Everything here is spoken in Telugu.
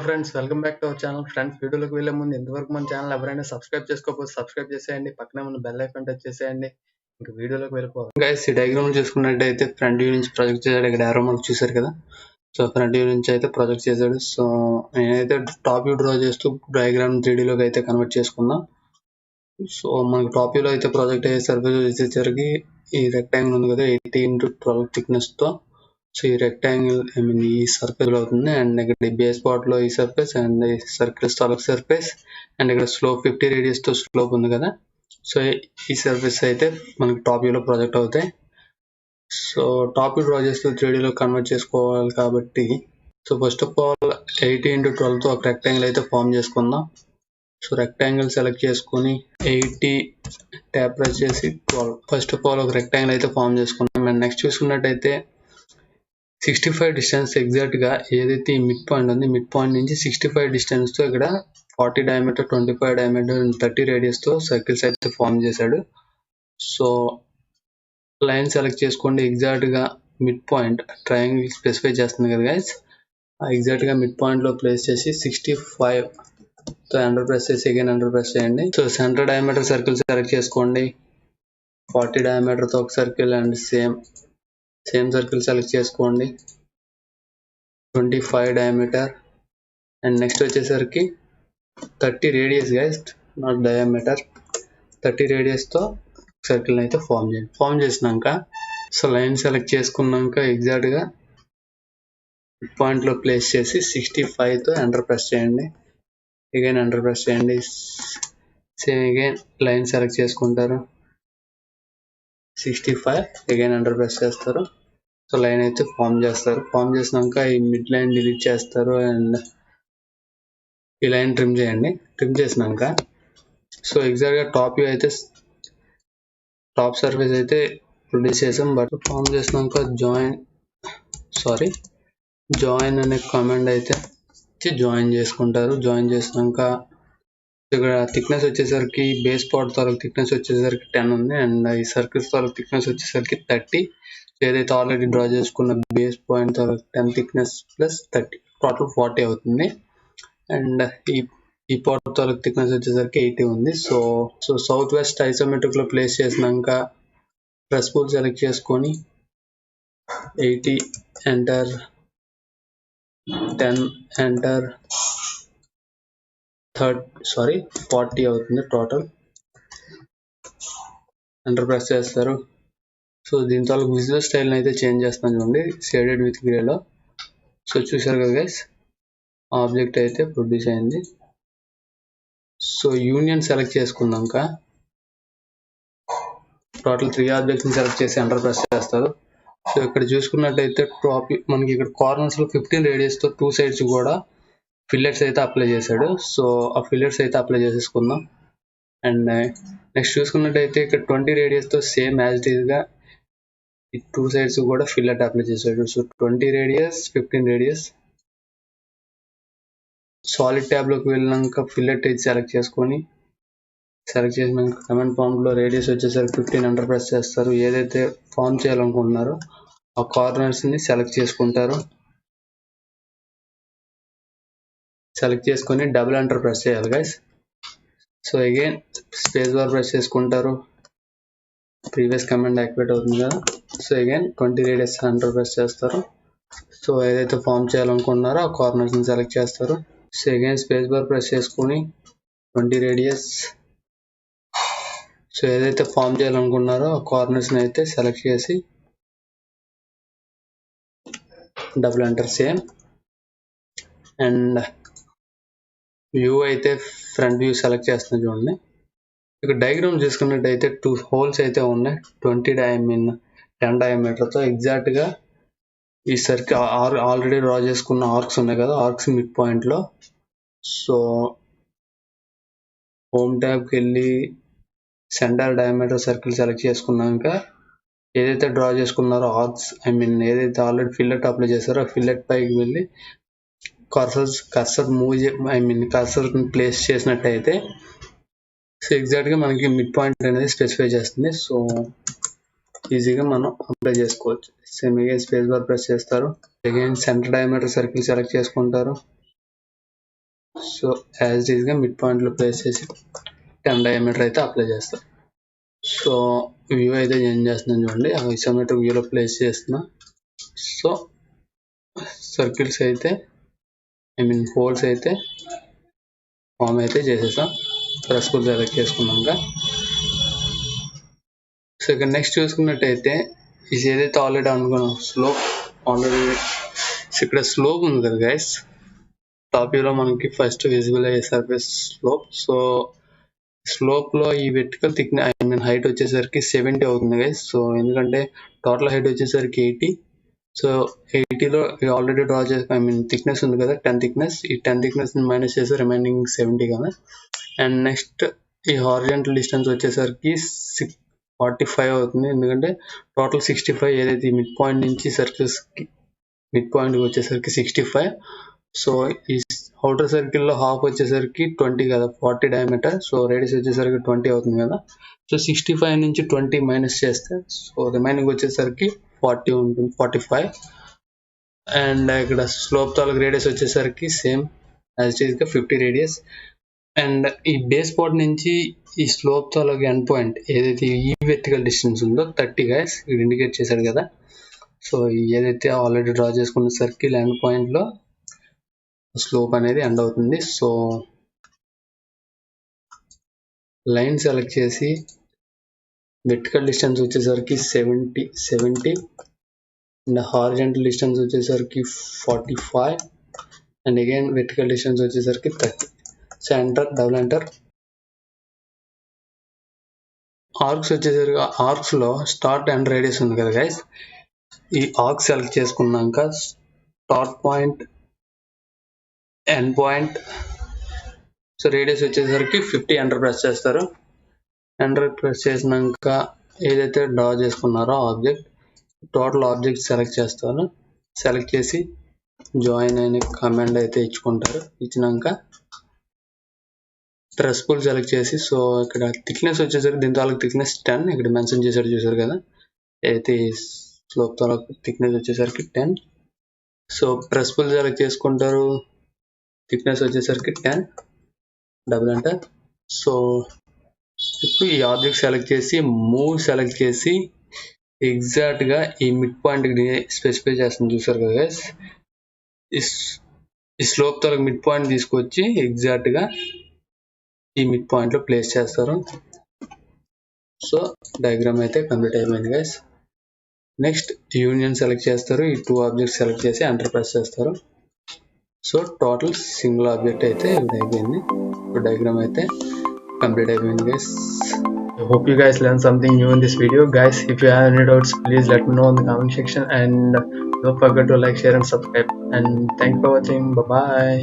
Friends, welcome back to our channel. Friends, వీడియోలోకి వెళ్ళే ముందు ఇంతవరకు మన ఛానల్ ఎవరైనా సబ్స్క్రైబ్ చేసుకోకపోతే సబ్స్క్రైబ్ చేసేయండి. పక్కనే ఉన్న బెల్ ఐకాన్ టచ్ చేసేయండి. ఇంకా వీడియోలోకి వెళ్ళిపోవాలి. గైస్, ఈ డయాగ్రామ్ చూసుకున్నట్టయితే ఫ్రంట్ వ్యూ నుంచి ప్రాజెక్ట్ చేశాడు. ఇక్కడ యారో మార్క్ చూశారు కదా. సో ఫ్రంట్ వ్యూ నుంచి అయితే ప్రాజెక్ట్ చేశాడు. సో నేనైతే టాప్ వ్యూ డ్రా చేస్తూ డయాగ్రామ్ 3D లోకి అయితే కన్వర్ట్ చేసుకున్నా. సో మనకు టాప్ వ్యూలో అయితే ప్రాజెక్ట్ అయ్యే సర్ఫేస్ వచ్చేసరికి ఈ రెక్టాంగిల్ ఉంది కదా, 80x12 థిక్నెస్ తో. సో ఈ రెక్టాంగిల్ ఈ సర్ఫేస్ అవుతుంది. అండ్ ఇక్కడ బేస్ పార్ట్ లో ఈ సర్ఫేస్ అండ్ ఈ సర్కిల్ తాలూకు సర్ఫేస్ అండ్ ఇక్కడ స్లోప్ 50 రేడియస్ తో స్లోప్ ఉంది కదా. సో ఈ సర్ఫేస్ అయితే మనకి టాప్ వ్యూలో ప్రాజెక్ట్ అవుతాయి. సో టాప్ వ్యూ డ్రా చేస్తూ 3D లో కన్వర్ట్ చేసుకోవాలి కాబట్టి so first of all 80x12 తో ఒక రెక్టాంగిల్ అయితే ఫామ్ చేసుకుందాం. సో రెక్టాంగిల్ సెలెక్ట్ చేసుకుని 80 ట్యాప్ ప్రెస్ చేసి 12. ఫస్ట్ ఆఫ్ ఆల్ ఒక రెక్టాంగిల్ అయితే ఫామ్ చేసుకున్నాం. అండ్ నెక్స్ట్ చూసుకున్నట్టయితే 65 డిస్టెన్స్ ఎగ్జాక్ట్ గా ఏదైతే ఈ మిడ్ పాయింట్ ఉంది, మిడ్ పాయింట్ నుంచి 65 డిస్టెన్స్ తో ఇక్కడ 40 డయామీటర్, 25 డయామీటర్, 30 రేడియస్ తో సర్కిల్స్ అయితే ఫామ్ చేశాడు. సో లైన్ సెలెక్ట్ చేసుకోండి. ఎగ్జాక్ట్ గా మిడ్ పాయింట్ ట్రయాంగిల్ స్పెసిఫై చేస్తుంది కదా గైస్, ఎగ్జాక్ట్ గా మిడ్ పాయింట్ లో ప్లేస్ చేసి 65 తో ఎంటర్ ప్రెస్ చేసి అగైన్ ఎంటర్ ప్రెస్ చేయండి. So centre diameter circle select చేసుకోండి. 40 డయామీటర్ తో ఒక circle and same circle select చేసుకోండి. 25 డయామీటర్ అండ్ నెక్స్ట్ వచ్చేసరికి 30 radius guys, not diameter. 30 radius తో సర్కిల్ అయితే ఫామ్ చేయండి. ఫామ్ చేసినాక సో లైన్ సెలెక్ట్ చేసుకున్నాక ఎగ్జాక్ట్ గా పాయింట్ లో ప్లేస్ చేసి 65 తో ఎంటర్ ప్రెస్ చేయండి. అగైన్ ఎంటర్ ప్రెస్ చేయండి. సేమ్ అగైన్ లైన్ సెలెక్ట్ చేసుకుంటారు. 65 అగైన్ ఎంటర్ ప్రెస్ చేస్తారు. సో లైన్ అయితే ఫామ్ చేస్తారు. ఫామ్ చేసినాక ఈ మిడ్ లైన్ డిలీట్ చేస్తారు అండ్ ఈ లైన్ ట్రిమ్ చేయండి. ట్రిమ్ చేసినాక సో ఎగ్జాక్ట్ గా టాప్ వ్యూ అయితే టాప్ సర్ఫేస్ అయితే ప్రొడ్యూస్ చేసాం. బట్ ఫామ్ చేసినాక జాయిన్ అనే కమాండ్ అయితే జాయిన్ చేసుకుంటారు. జాయిన్ చేసినాక ఇక్కడ థిక్నెస్ వచ్చేసరికి బేస్ పార్ట్ తాలూకు థిక్నెస్ వచ్చేసరికి 10 ఉంది అండ్ ఈ సర్కిల్స్ తాలూకు థిక్నెస్ వచ్చేసరికి 30. ఏదైతే ఆల్రెడీ డ్రా చేసుకున్న బేస్ పాయింట్ తాలూకు 10 థిక్నెస్ ప్లస్ 30 టోటల్ 40 అవుతుంది. అండ్ ఈ పార్ట్ తాలూకు థిక్నెస్ వచ్చేసరికి 80 ఉంది. సో సౌత్ వెస్ట్ ఐసోమెట్రిక్ లో ప్లేస్ చేసినాక ప్రెస్ పూల్ సెలెక్ట్ చేసుకొని 80 ఎంటర్, 10 ఎంటర్, 40 అవుతుంది టోటల్. ఎంటర్ ప్రెస్ చేస్తారు. సో దీని తాలూకు విజువల్ స్టైల్ అయితే చేంజ్ చేస్తాను చూడండి, షేడెడ్ విత్ గ్రేలో. సో చూసారు కదా గైస్, ఆబ్జెక్ట్ అయితే ప్రొడ్యూస్ అయింది. సో యూనియన్ సెలెక్ట్ చేసుకున్నాక టోటల్ 3 ఆబ్జెక్ట్స్ సెలెక్ట్ చేసి ఎంటర్ ప్రెస్ చేస్తారు. సో ఇక్కడ చూసుకున్నట్టయితే టాప్ మనకి ఇక్కడ కార్నర్స్ లో 15 రేడియస్ తో 2 సైడ్స్ కూడా ఫిల్లెట్స్ అయితే అప్లై చేశాడు. సో ఆ ఫిల్లెట్స్ అయితే అప్లై చేసేసుకుందాం. అండ్ నెక్స్ట్ చూసుకున్నట్టయితే ఇక్కడ 20 రేడియస్ తో సేమ్ యాజ్ ఇట్ ఈస్ గా ఈ 2 సైడ్స్ కూడా ఫిల్లెట్ అప్లై చేశాడు. So 20 radius, 15 radius. Solid tab లోకి వెళ్ళినాక ఫిల్లెట్ అయితే సెలెక్ట్ చేసినాక కమాండ్ ప్రాంప్ట్ లో రేడియస్ వచ్చేసరికి 15 ఎంటర్ ప్రెస్ చేస్తారు. ఏదైతే ఫామ్ చేయాలనుకుంటున్నారో ఆ కార్నర్స్ ని సెలెక్ట్ చేసుకుంటారు. సెలెక్ట్ చేసుకొని డబుల్ ఎంటర్ ప్రెస్ చేయాలి guys. So again space bar press చేసుకుంటారు. ప్రీవియస్ కమాండ్ యాక్టివేట్ అవుతుంది కదా. So again 20 radius enter press చేస్తారు. సో ఏదైతే ఫామ్ చేయాలనుకుంటున్నారో ఆ కార్నర్స్ ని సెలెక్ట్ చేస్తారు. So again space bar press చేసుకుని 20 రేడియస్. సో ఏదైతే ఫామ్ చేయాలనుకున్నారో ఆ కార్నర్స్ ని అయితే సెలెక్ట్ చేసి double enter same. And view అయితే ఫ్రంట్ వ్యూ సెలెక్ట్ చేస్తున్నా చూడండి. ఇక్కడ డయాగ్రామ్ చూసుకున్నట్టయితే 2 హోల్స్ అయితే ఉన్నాయి. 10 డయామీటర్ తో ఎగ్జాక్ట్ గా ఈ సర్కిల్ ఆల్రెడీ డ్రా చేసుకున్న ఆర్క్స్ ఉన్నాయి కదా, ఆర్క్స్ మిడ్ పాయింట్ లో. సో హోమ్ ట్యాబ్కి వెళ్ళి సెంటర్ డయామీటర్ సర్కిల్ సెలెక్ట్ చేసుకున్నాక ఏదైతే డ్రా చేసుకున్నారో ఆర్క్స్ ఏదైతే ఆల్రెడీ ఫిల్లెట్ అప్లై చేశారో ఆ ఫిల్లెట్ పైకి వెళ్ళి కర్సర్ ప్లేస్ చేసినట్టయితే సో ఎగ్జాక్ట్ గా మనకి మిడ్ పాయింట్ అనేది స్పెసిఫై చేస్తుంది. సో ఈజీగా మనం అప్లై చేసుకోవచ్చు. Same again space bar press చేస్తారు. Again centre diameter circle select చేసుకుంటారు. సో యాజ్ ఈజ్గా మిడ్ పాయింట్లో ప్లేస్ చేసి 10 డయామీటర్ అయితే అప్లై చేస్తాను. సో వ్యూ అయితే చేంజ్ చేస్తున్నాను చూడండి, ఐసోమెట్రిక్ వ్యూలో ప్లేస్ చేస్తున్నా. సో సర్కిల్స్ అయితే హోల్స్ అయితే ఫామ్ అయితే చేసేసాం ప్రెస్ టూల్ సెలెక్ట్ చేసుకున్నాక. సో ఇక్కడ నెక్స్ట్ చూసుకున్నట్టయితే ఇది ఏదైతే ఆల్రెడీ అనుకున్నాం స్లోప్ ఆల్రెడీ ఇక్కడ స్లోప్ ఉంది కదా గైస్, టాప్ వ్యూలో మనకి ఫస్ట్ విజిబుల్ అయ్యే సర్ఫేస్ స్లోప్. సో స్లోప్లో ఈ వెర్టికల్ థిక్నెస్ హైట్ వచ్చేసరికి 70 అవుతుంది గైస్. సో ఎందుకంటే టోటల్ హైట్ వచ్చేసరికి 80. సో 80లో ఆల్రెడీ డ్రా చేసి థిక్నెస్ ఉంది కదా 10 థిక్నెస్, ఈ 10 థిక్నెస్ మైనస్ చేసి రిమైనింగ్ 70 కదా. అండ్ నెక్స్ట్ ఈ హారిజాంటల్ డిస్టెన్స్ వచ్చేసరికి 45 అవుతుంది, ఎందుకంటే టోటల్ 65 ఏదైతే మిడ్ పాయింట్ నుంచి సర్కిల్స్కి మిడ్ పాయింట్కి వచ్చేసరికి 65. సో ఈ అవుటర్ సర్కిల్లో హాఫ్ వచ్చేసరికి 20 కదా, 40 డయామీటర్. సో రేడియస్ వచ్చేసరికి 20 అవుతుంది కదా. సో 65 నుంచి 20 మైనస్ చేస్తే సో రిమైనింగ్ వచ్చేసరికి 40 ఉంటుంది, 45. అండ్ ఇక్కడ స్లోప్ తాలూకు రేడియస్ వచ్చేసరికి సేమ్ యాజ్ ఇట్ ఈస్గా 50 రేడియస్. అండ్ ఈ బేస్ పాయింట్ నుంచి ఈ స్లోప్ తాలూకు ఎండ్ పాయింట్ ఏదైతే ఈ వెర్టికల్ డిస్టెన్స్ ఉందో 30 గైస్ ఇక్కడ ఇండికేట్ చేశాడు కదా. సో ఏదైతే ఆల్రెడీ డ్రా చేసుకున్న సర్కిల్ ఎండ్ పాయింట్లో స్లోప్ అనేది ఎండ్ అవుతుంది. సో లైన్ సెలెక్ట్ చేసి వెర్టికల్ డిస్టెన్స్ వచ్చేసరికి 70 అండ్ హారిజాంటల్ డిస్టెన్స్ వచ్చేసరికి 45 అండ్ అగైన్ వెర్టికల్ డిస్టెన్స్ వచ్చేసరికి 30. So enter, double enter. Arcs వచ్చేసరికి ఆర్క్స్లో స్టార్ట్ అండ్ రేడియస్ ఉంది కదా గైస్, ఈ ఆర్క్ సెలెక్ట్ చేసుకున్నాక start point end point so radius వచ్చేసరికి 50 ఎంటర్ ప్రెస్ చేస్తారు. ఎంటర్ ప్రెస్ చేసినాక ఏదైతే డ్రా చేసుకున్నారో ఆబ్జెక్ట్ టోటల్ ఆబ్జెక్ట్ సెలెక్ట్ చేస్తారు. సెలెక్ట్ చేసి జాయిన్ అనే కమాండ్ అయితే ఇచ్చుకుంటారు. ఇచ్చినాక ప్రెస్ టూల్ సెలెక్ట్ చేసి సో ఇక్కడ థిక్నెస్ వచ్చేసరికి దీని తాలూకు థిక్నెస్ 10 ఇక్కడ మెన్షన్ చేశాడు చూసారు కదా, అయితే స్లోప్ తాలూకు థిక్నెస్ వచ్చేసరికి 10. సో ప్రెస్ టూల్ సెలెక్ట్ చేసుకుంటారు, థిక్నెస్ వచ్చేసరికి 10, డబుల్ ఎంటర్. సో ఇప్పుడు ఈ ఆబ్జెక్ట్ సెలెక్ట్ చేసి మూవ్ సెలెక్ట్ చేసి ఎగ్జాక్ట్గా ఈ మిడ్ పాయింట్కి స్పెసిఫై చేస్తుంది చూసారు కదా గైస్, ఈ స్లోప్ తాలూకు మిడ్ పాయింట్ తీసుకొచ్చి ఎగ్జాక్ట్గా ఈ మిడ్ పాయింట్లో ప్లేస్ చేస్తారు. సో డయాగ్రామ్ అయితే కంప్లీట్ అయిపోయింది గైస్. నెక్స్ట్ యూనియన్ సెలెక్ట్ చేస్తారు, ఈ 2 ఆబ్జెక్ట్స్ సెలెక్ట్ చేసి ఎంటర్ ప్రెస్ చేస్తారు. సో టోటల్ సింగిల్ ఆబ్జెక్ట్ అయితే అయిపోయింది. సో డయాగ్రామ్ అయితే కంప్లీట్ అయిపోయింది guys. I hope you guys learned something new in this video. Guys, if you have any doubts, please let me know in the comment section and don't forget to like, share and subscribe. And thanks for watching. Bye bye.